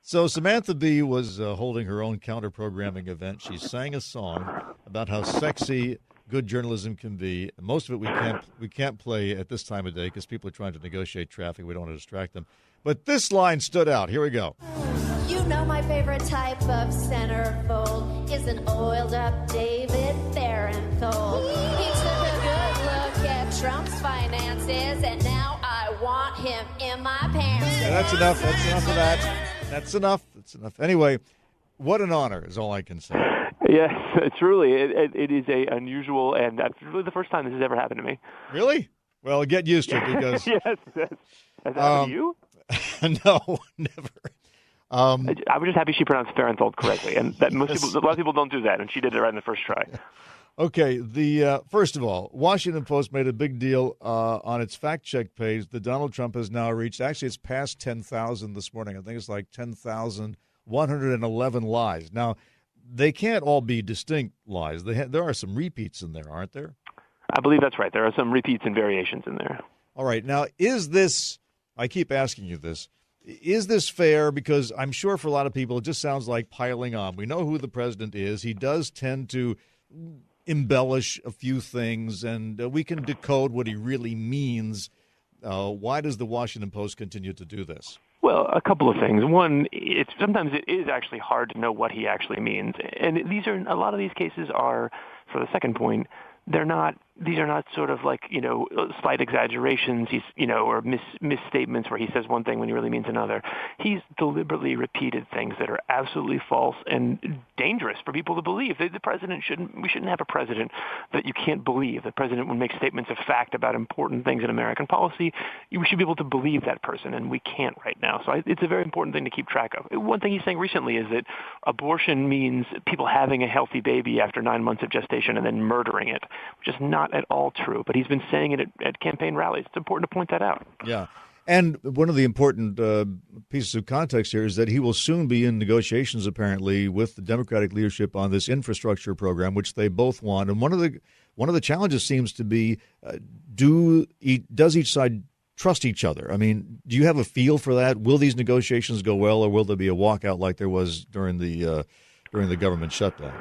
So Samantha Bee was holding her own counter-programming event. She sang a song about how sexy good journalism can be. Most of it we can't play at this time of day because people are trying to negotiate traffic. We don't want to distract them. But this line stood out. Here we go. You know my favorite type of centerfold is an oiled-up David Fahrenthold. He took a good look at Trump's finances, and now I want him in my pants. Yeah, that's enough. That's enough of that. That's enough. That's enough. Anyway, what an honor is all I can say. Yes, truly. It is a unusual, and that's really the first time this has ever happened to me. Really? Well, get used to it because... Yes. Has that happened to you? No, never. I was just happy she pronounced Fahrenthold correctly, and that a lot of people don't do that, and she did it right in the first try. Okay, first of all, Washington Post made a big deal on its fact-check page that Donald Trump has now reached, actually it's past 10,000 this morning. I think it's like 10,111 lies. Now, they can't all be distinct lies. There are some repeats in there, aren't there? I believe that's right. There are some repeats and variations in there. All right. Now, is this, I keep asking you this, is this fair? Because I'm sure for a lot of people it just sounds like piling on. We know who the president is. He does tend to embellish a few things, and we can decode what he really means. Why does the Washington Post continue to do this? Well, a couple of things. One, sometimes it is actually hard to know what he actually means, and a lot of these cases are, for the second point, these are not sort of like, slight exaggerations, or misstatements where he says one thing when he really means another. He's deliberately repeated things that are absolutely false and dangerous for people to believe. We shouldn't have a president that you can't believe. The president would make statements of fact about important things in American policy. We should be able to believe that person, and we can't right now. So it's a very important thing to keep track of. One thing he's saying recently is that abortion means people having a healthy baby after 9 months of gestation and then murdering it, which is not at all true, but he's been saying it at campaign rallies. It's important to point that out. Yeah. And one of the important pieces of context here is that he will soon be in negotiations, apparently, with the Democratic leadership on this infrastructure program, which they both want. And one of the challenges seems to be, does each side trust each other? I mean, do you have a feel for that? Will these negotiations go well, or will there be a walkout like there was during the government shutdown?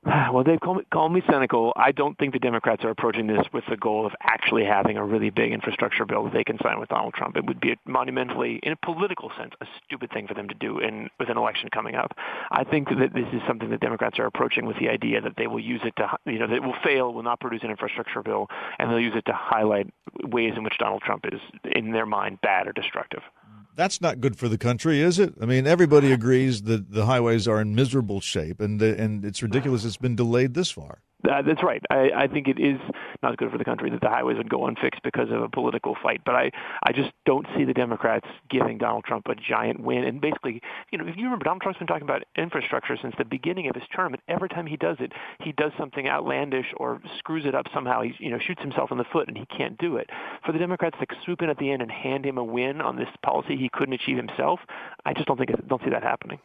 Well, Dave, call me cynical. I don't think the Democrats are approaching this with the goal of actually having a really big infrastructure bill that they can sign with Donald Trump. It would be monumentally, in a political sense, a stupid thing for them to do with an election coming up. I think that this is something that Democrats are approaching with the idea that they will use it to, that it will fail, will not produce an infrastructure bill, and they'll use it to highlight ways in which Donald Trump is, in their mind, bad or destructive. That's not good for the country, is it? I mean, everybody agrees that the highways are in miserable shape, and it's ridiculous it's been delayed this far. That's right. I think it is not good for the country that the highways would go unfixed because of a political fight. But I just don't see the Democrats giving Donald Trump a giant win. And basically, if you remember, Donald Trump's been talking about infrastructure since the beginning of his term. And every time he does it, he does something outlandish or screws it up somehow. He shoots himself in the foot, and he can't do it. For the Democrats to swoop in at the end and hand him a win on this policy he couldn't achieve himself, I just don't see that happening.